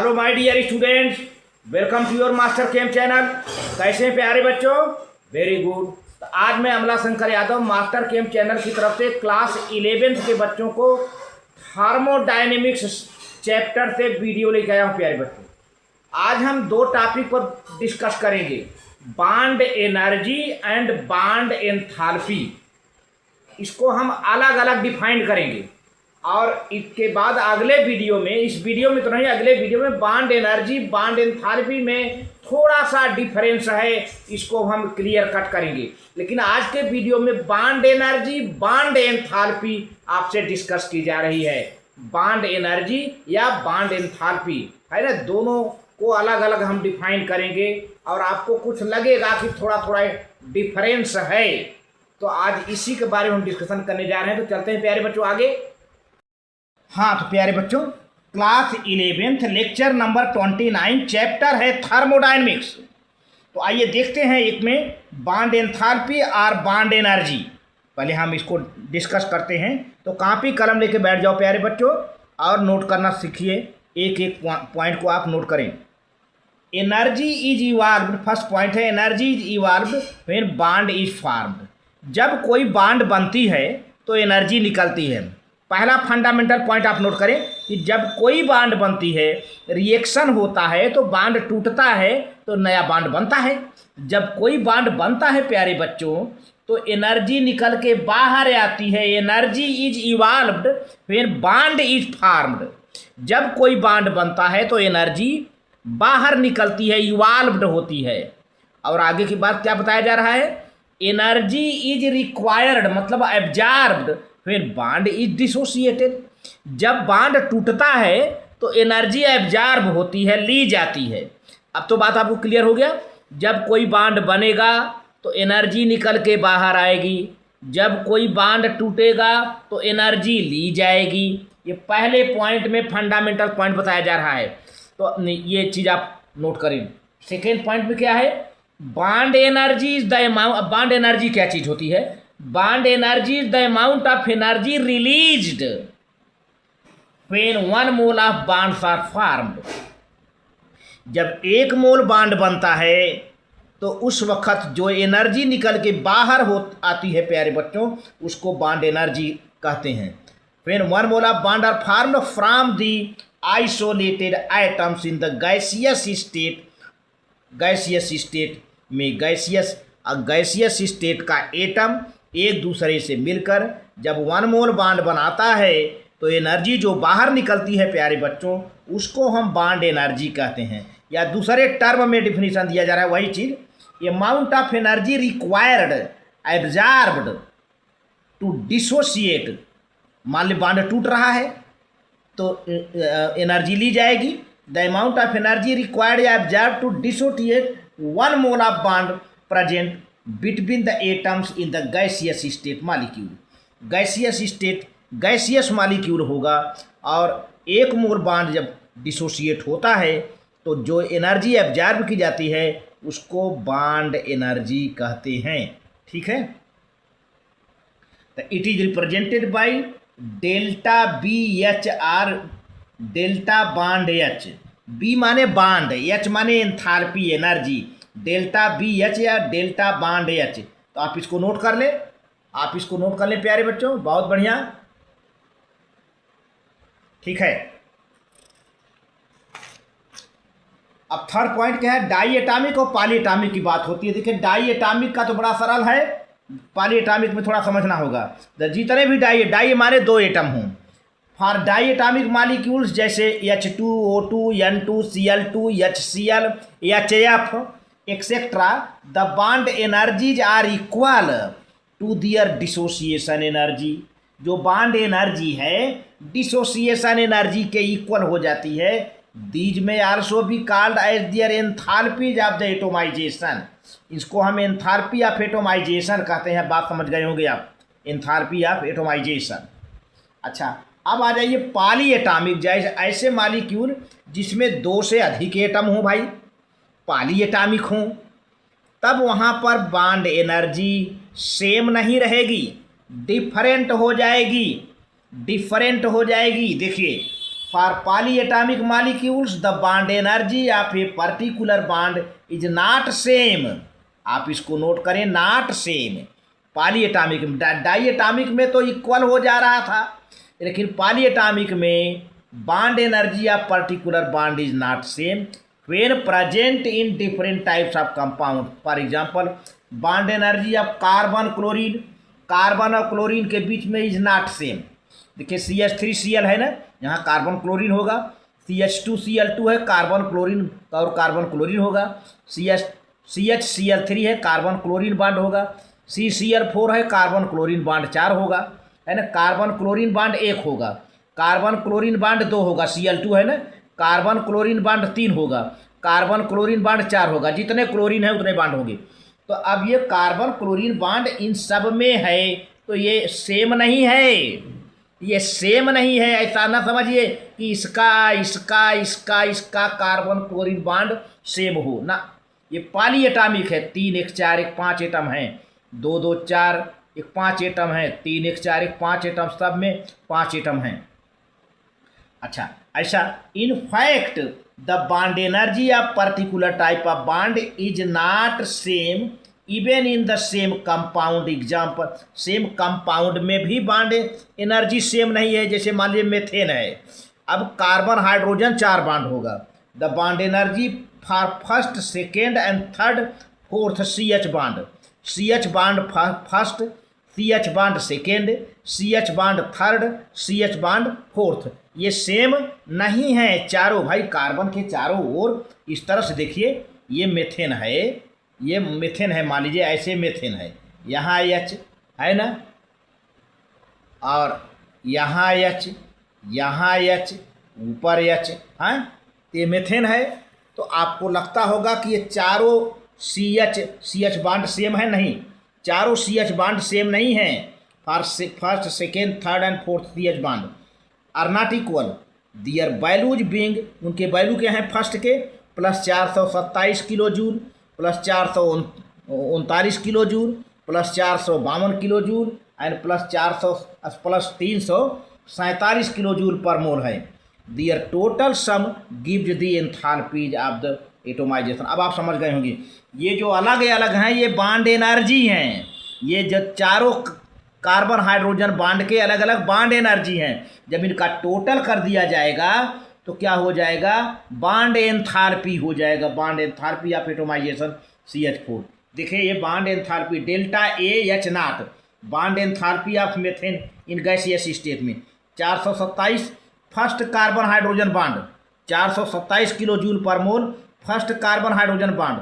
Hello my dear students, welcome to your master camp channel. कैसे हैं प्यारे बच्चों? Very good. तो आज मैं Amla Shankar Yadav master camp channel की तरफ से क्लास 11th के बच्चों को थर्मोडायनेमिक्स चैप्टर से वीडियो लेके आया हूँ। प्यारे बच्चों, आज हम दो टॉपिक पर डिस्कस करेंगे, bond energy and bond enthalpy. इसको हम अलग अलग डिफाइन करेंगे और इसके बाद अगले वीडियो में, इस वीडियो में तो नहीं, अगले वीडियो में बॉन्ड एनर्जी बॉन्ड एंथैल्पी में थोड़ा सा डिफरेंस है, इसको हम क्लियर कट करेंगे। लेकिन आज के वीडियो में बॉन्ड एनर्जी बॉन्ड एंथैल्पी आपसे डिस्कस की जा रही है। बॉन्ड एनर्जी या बॉन्ड एंथैल्पी है ना, दोनों को अलग अलग हम डिफाइन करेंगे और आपको कुछ लगेगा कि थोड़ा थोड़ा डिफरेंस है, तो आज इसी के बारे में हम डिस्कशन करने जा रहे हैं। तो चलते हैं प्यारे बच्चों आगे। हाँ तो प्यारे बच्चों, class 11th lecture number 29 chapter है थर्मोडायनेमिक्स। तो आइए देखते हैं एक में बॉन्ड एंथैल्पी और बॉन्ड एनर्जी। पहले हम इसको डिस्कस करते हैं। तो कॉपी कलम लेके बैठ जाओ प्यारे बच्चों और नोट करना सीखिए, एक एक पॉइंट को आप नोट करें। Energy is evolved, first point है energy is evolved when bond is formed. जब कोई बॉन्ड बनती है तो एनर्जी निकलती है। पहला फंडामेंटल पॉइंट आप नोट करें कि जब कोई बॉन्ड बनती है, रिएक्शन होता है तो बॉन्ड टूटता है तो नया बॉन्ड बनता है। जब कोई बॉन्ड बनता है प्यारे बच्चों तो एनर्जी निकल के बाहर आती है। Energy is evolved when bond is formed. जब कोई बॉन्ड बनता है तो एनर्जी बाहर निकलती है, इवॉल्व्ड होती है। और आगे की बात क्या बताया जा रहा है? एनर्जी इज रिक्वायर्ड, मतलब absorbed when bond is dissociated. जब बॉन्ड टूटता है तो एनर्जी एब्जॉर्ब होती है, ली जाती है। अब तो बात आपको क्लियर हो गया। जब कोई बॉन्ड बनेगा तो एनर्जी निकल के बाहर आएगी, जब कोई बॉन्ड टूटेगा तो एनर्जी ली जाएगी। ये पहले पॉइंट में फंडामेंटल पॉइंट बताया जा रहा है, तो ये चीज़ आप नोट करें। सेकेंड पॉइंट में क्या है? Bond energy is the amount. Bond energy क्या चीज़ होती है? Bond energy is the amount of energy released when 1 mole of bonds are formed. जब 1 मोल बॉन्ड बनता है तो उस वक्त जो एनर्जी निकल के बाहर हो आती है प्यारे बच्चों, उसको बॉन्ड एनर्जी कहते हैं। When 1 mole of bond are formed from the isolated atoms in the gaseous state. Gaseous state में गैसियस स्टेट का एटम एक दूसरे से मिलकर जब 1 मोल बॉन्ड बनाता है तो एनर्जी जो बाहर निकलती है प्यारे बच्चों, उसको हम बॉन्ड एनर्जी कहते हैं। या दूसरे टर्म में डिफिनीशन दिया जा रहा है वही चीज़, amount of energy required absorbed to dissociate. मान ली बॉन्ड टूट रहा है तो एनर्जी ली जाएगी। The amount of energy required या absorb to dissociate 1 mole of bond present between the atoms in the gaseous state molecule. Gaseous state gaseous molecule होगा और 1 मोल बॉन्ड जब डिसोसिएट होता है तो जो एनर्जी एब्जॉर्ब की जाती है उसको बॉन्ड एनर्जी कहते हैं। ठीक है, तो it is represented by delta B H R, delta bond H. B माने बॉन्ड, एच माने enthalpy energy, delta B H या डेल्टा बॉन्ड एच। तो आप इसको नोट कर लें, आप इसको नोट कर लें प्यारे बच्चों, बहुत बढ़िया। ठीक है, अब थर्ड पॉइंट क्या है? डाई एटॉमिक और पॉली एटॉमिक की बात होती है। देखिए डाई एटॉमिक का तो बड़ा सरल है, पॉली एटॉमिक में थोड़ा समझना होगा। जितने भी डाई माने 2 एटम हों। फॉर डाई एटॉमिक मॉलिक्यूल्स जैसे H2O2 N2 Cl2 HCl HF etcetera, the bond energies are equal to their dissociation energy. जो बॉन्ड एनर्जी है डिसोसिएशन एनर्जी के इक्वल हो जाती है। These may also be called as their enthalpies of the atomization. इसको हम enthalpy of atomization कहते हैं। बात समझ गए होंगे आप, एंथैल्पी ऑफ एटोमाइजेशन। अच्छा, अब आ जाइए पॉली एटॉमिक, जैसे ऐसे मॉलिक्यूल जिसमें 2 से अधिक एटम हो भाई, पॉली एटॉमिक हों, तब वहाँ पर बॉन्ड एनर्जी सेम नहीं रहेगी, डिफरेंट हो जाएगी। देखिए for polyatomic molecules the bond energy of a particular bond is not same. आप इसको नोट करें, नॉट सेम। पॉलीएटॉमिक में, डाइएटॉमिक में तो इक्वल हो जा रहा था, लेकिन पॉलीएटॉमिक में bond energy of particular bond is not same when present in different types of compound. For example, bond energy of carbon chlorine, carbon और क्लोरीन के बीच में इज नॉट सेम। देखिए CH3Cl है ना, यहाँ कार्बन क्लोरीन होगा, CH2Cl2 है, carbon chlorine और कार्बन क्लोरीन होगा, CHCl3 है, कार्बन क्लोरीन बॉन्ड होगा, CCl4 है, कार्बन क्लोरीन बॉन्ड 4 होगा, है ना। कार्बन क्लोरीन बॉन्ड 1 होगा, कार्बन क्लोरीन बॉन्ड 2 होगा, Cl2 है ना, कार्बन क्लोरीन बॉन्ड 3 होगा, कार्बन क्लोरीन बॉन्ड 4 होगा। जितने क्लोरीन है उतने बॉन्ड होंगे। तो अब ये कार्बन क्लोरीन बॉन्ड इन सब में है, तो ये सेम नहीं है, ये सेम नहीं है। ऐसा ना समझिए कि इसका इसका इसका इसका कार्बन क्लोरीन बॉन्ड सेम हो ना। ये पॉलीएटॉमिक है, 3 1 4 1 5 एटम हैं, 2 2 4 1 5 एटम है, 3 1 4 1 5 एटम, सब में 5 एटम हैं। अच्छा, ऐसा in fact the bond energy of particular type of bond is not same even in the same compound. Example, same compound में भी बॉन्ड एनर्जी सेम नहीं है। जैसे मान लीजिए मेथेन है, अब कार्बन हाइड्रोजन 4 बॉन्ड होगा, the bond energy for first second and third fourth CH bond, CH bond first, CH bond second, CH bond third, CH bond fourth, ये सेम नहीं है चारों भाई, कार्बन के चारों ओर। इस तरह से देखिए, ये मेथेन है, ये मेथेन है, मान लीजिए ऐसे मेथेन है, यहाँ H है ना, और यहाँ H, यहाँ H, ऊपर H है, ये मेथेन है। तो आपको लगता होगा कि ये चारों CH बॉन्ड सेम है, नहीं, चारों CH बॉन्ड सेम नहीं है। First second third and fourth CH bond are not equal, their values being, उनके वैल्यू क्या हैं, फर्स्ट के plus 427 kilo joule, plus 439 kilo joule, plus 452 kilo joule and plus 347 kilo joule per mole है। Their total sum gives the enthalpies of the atomisation. अब आप समझ गए होंगे, ये जो अलग अलग हैं ये बॉन्ड एनर्जी हैं, ये जो चारों कार्बन हाइड्रोजन बॉन्ड के अलग अलग बॉन्ड एनर्जी हैं। जब इनका टोटल कर दिया जाएगा तो क्या हो जाएगा, बॉन्ड एंथैल्पी हो जाएगा, bond enthalpy of atomization CH4। देखिए ये bond enthalpy delta AH naught, bond enthalpy of methane in gaseous state में 427 first carbon hydrogen bond, 427 kilo joule per mole first carbon hydrogen bond,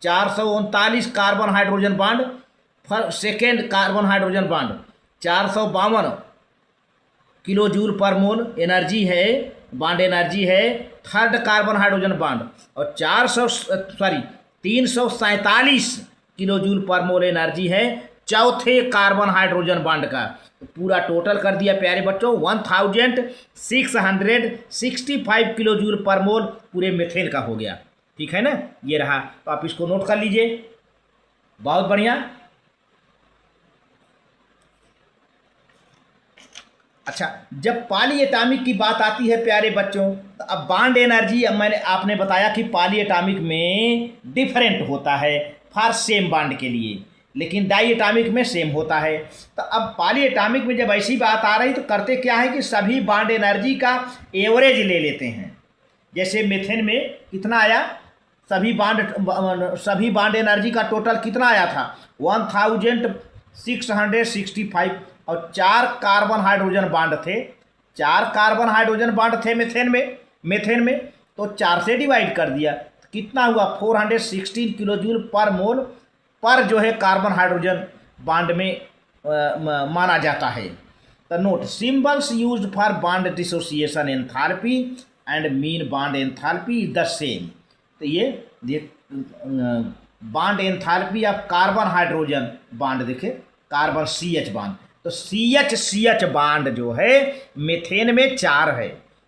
439 carbon hydrogen bond second carbon hydrogen bond, 452 kilo joule per mole energy है, bond energy है third carbon hydrogen bond, और 347 kilo joule per mole energy है चौथे carbon hydrogen bond का। तो पूरा total कर दिया प्यारे बच्चों 1665 किलो जूल पर मोल पूरे मेथेन का हो गया। ठीक है ना, ये रहा, तो आप इसको नोट कर लीजिए। बहुत बढ़िया। अच्छा, जब पॉलीएटॉमिक की बात आती है प्यारे बच्चों, तो अब बॉन्ड एनर्जी, अब आपने बताया कि पॉलीएटॉमिक में डिफरेंट होता है फॉर सेम बॉन्ड के लिए, लेकिन डाइएटॉमिक में सेम होता है। तो अब पॉलीएटॉमिक में जब ऐसी बात आ रही तो करते क्या है कि सभी बॉन्ड एनर्जी का एवरेज ले लेते हैं। जैसे मेथेन में कितना आया, सभी बॉन्ड एनर्जी का टोटल कितना आया था 1665, और 4 कार्बन हाइड्रोजन बॉन्ड थे, 4 कार्बन हाइड्रोजन बॉन्ड थे मेथेन में, तो 4 से डिवाइड कर दिया, तो कितना हुआ 416 किलो जूल पर मोल पर जो है कार्बन हाइड्रोजन बॉन्ड में माना जाता है। तो note, symbols used for bond dissociation enthalpy and mean bond enthalpy is the same. तो ये bond enthalpy of carbon hydrogen bond, देखे कार्बन CH बॉन्ड, तो CH बॉन्ड जो है मेथेन में 4 है,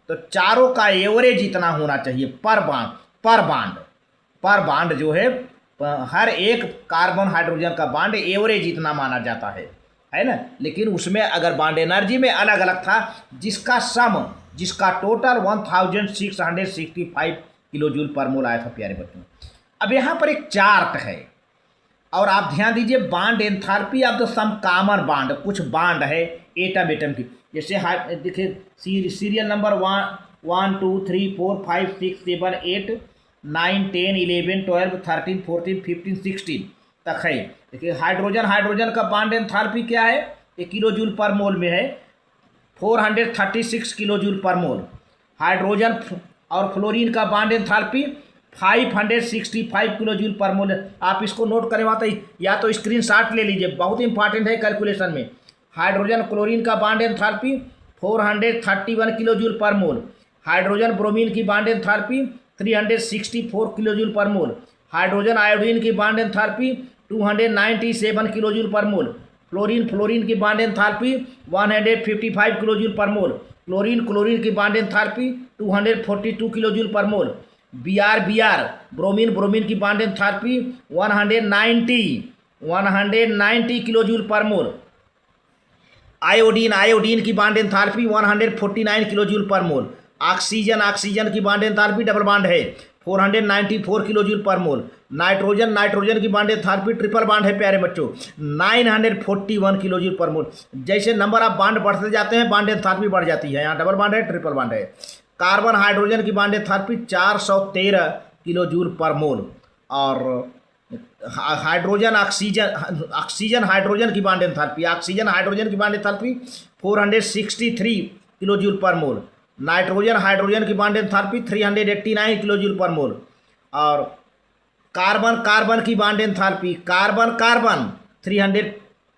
तो चारों का एवरेज इतना होना चाहिए पर बॉन्ड जो है, हर एक कार्बन हाइड्रोजन का बॉन्ड एवरेज इतना माना जाता है ना। लेकिन उसमें अगर बॉन्ड एनर्जी में अलग अलग था, जिसका सम जिसका टोटल 1665 किलो जूल पर मोल आया था प्यारे बच्चों। अब यहाँ पर एक चार्ट है और आप ध्यान दीजिए, bond enthalpy of the some common bond, कुछ बांड है एटम एटम की, जैसे देखिए सीरियल नंबर 1 2 3 4 5 6 7 8 9 10 11 12 13 14 15 16 तक है। देखिए हाइड्रोजन का बांड एंथैल्पी क्या है, ये किलो जूल पर मोल में है, 436 kilo joule per mole. Hydrogen और फ्लोरीन का bond enthalpy 565 kilo joule per mole. आप इसको नोट करें वहाँ, या तो स्क्रीनशॉट ले लीजिए, बहुत इंपॉर्टेंट है कैलकुलेशन में। हाइड्रोजन क्लोरीन का bond enthalpy 431 kilo joule per mole. Hydrogen bromine की bond enthalpy 364 kilo joule per mole. Hydrogen iodine की bond enthalpy 297 kilo joule per mole. Fluorine की bond enthalpy 155 kilo joule per mole. Chlorine की bond enthalpy 242 kilo joule per mole. Br bromine की bond enthalpy 190 kilo joule per mole. Iodine की bond enthalpy 149 kilo joule per मोल। Oxygen की bond enthalpy double bond है 494 kilo joule per मोल। Nitrogen की bond enthalpy triple bond है प्यारे बच्चों 941 kilo joule per मोल। जैसे number of bond बढ़ते जाते हैं बांड एंथैल्पी बढ़ जाती है, यहाँ डबल बांड है ट्रिपल बांड है। कार्बन हाइड्रोजन की bond enthalpy 413 kilo joule per mole. और ऑक्सीजन हाइड्रोजन की bond enthalpy 463 kilo joule per mole. Hydrogen की bond enthalpy 389 kilo joule per mole. और कार्बन की bond enthalpy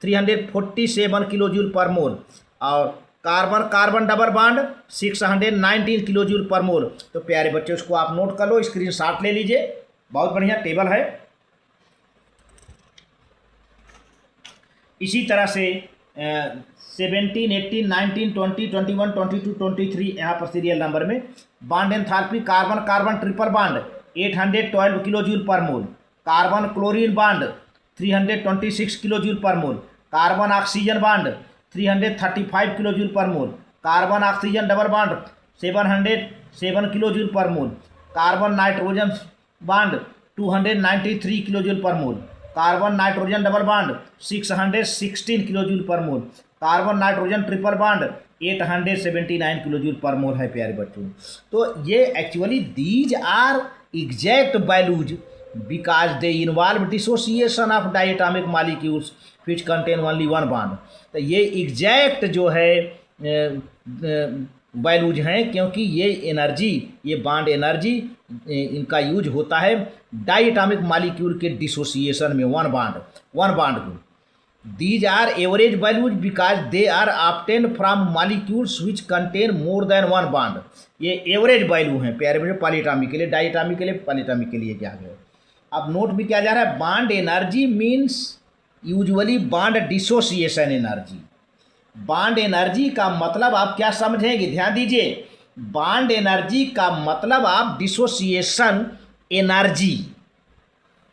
347 kilo joule per mole. और carbon double bond 619 kilo joule per mole. तो प्यारे बच्चों इसको आप नोट कर लो, स्क्रीनशॉट ले लीजिए, बहुत बढ़िया टेबल है। इसी तरह से 17 18 19 20 21 22 23 यहाँ पर सीरियल नंबर में bond enthalpy carbon triple bond 812 kilo joule per mole. Carbon chlorine bond 326 kilo joule per mole. Carbon oxygen bond 335 kilo joule per mole. Carbon oxygen double bond 707 kilo joule per mole. Carbon nitrogen bond 293 kilo joule per mole. Carbon nitrogen double bond 616 kilo joule per mole. Carbon nitrogen triple bond 879 kilo joule per mole है प्यारे बच्चों। तो ये actually these are exact values because they involve dissociation of diatomic molecules which contain only one bond. तो ये exact जो है values हैं, क्योंकि ये बांड एनर्जी इनका यूज होता है डायटोमिक मॉलिक्यूल के डिसोसिएशन में वन बांड को। These are average values because they are obtained from molecules which contain more than one bond. ये एवरेज वैल्यू हैं प्यारे बच्चों पॉलीटॉमिक के लिए, डायटोमिक के लिए, पॉलीटॉमिक के लिए क्या है। अब नोट भी किया जा रहा है, bond energy means usually bond dissociation energy. Bond energy का मतलब आप क्या समझेंगे, ध्यान दीजिए, बांड एनर्जी का मतलब आप dissociation energy,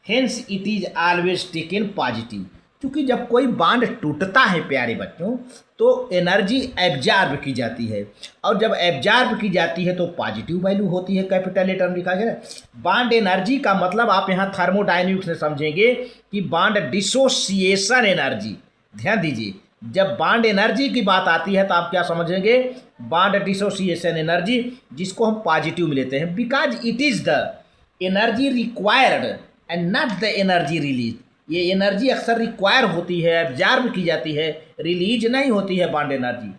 hence it is always taken positive. क्योंकि जब कोई बांड टूटता है प्यारे बच्चों तो एनर्जी एब्जॉर्ब की जाती है, और जब एब्जॉर्ब की जाती है तो पॉजिटिव वैल्यू होती है, कैपिटल लेटर लिखा गया है। बांड एनर्जी का मतलब आप यहाँ थर्मोडायनेमिक्स में समझेंगे कि बांड डिसोसिएशन एनर्जी। ध्यान दीजिए, जब बांड एनर्जी की बात आती है तो आप क्या समझेंगे, बांड डिसोसिएशन एनर्जी, जिसको हम पॉजिटिव में लेते हैं, because it is the energy required and not the energy release. ये एनर्जी अक्सर रिक्वायर होती है, एब्जॉर्ब की जाती है, रिलीज नहीं होती है बांड एनर्जी।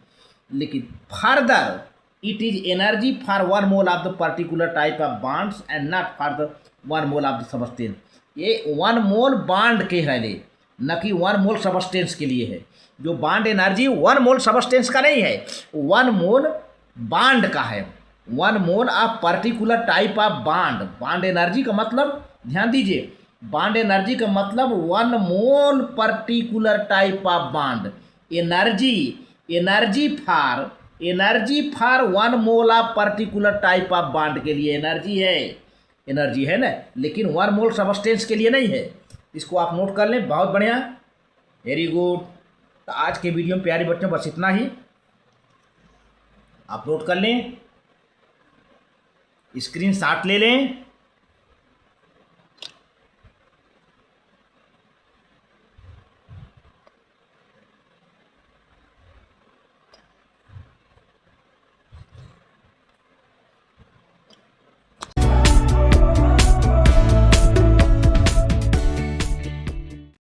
लेकिन further it is energy for one mole of the particular type of bonds and not for the one mole of the substance. ये वन मोल बांड के है, न कि वन मोल सबस्टेंस के लिए है। जो bond energy one mole substance का नहीं है, वन मोल बांड का है, one mole of particular type of bond. Bond energy का मतलब ध्यान दीजिए, बांड एनर्जी का मतलब one mole particular type of bond. Energy for one mole of particular type of bond के लिए एनर्जी है ना, लेकिन वन मोल सबस्टेंस के लिए नहीं है। इसको आप नोट कर लें, बहुत बढ़िया, वेरी गुड। तो आज के वीडियो में प्यारे बच्चों बस इतना ही। अपलोड कर लें, स्क्रीनशॉट ले लें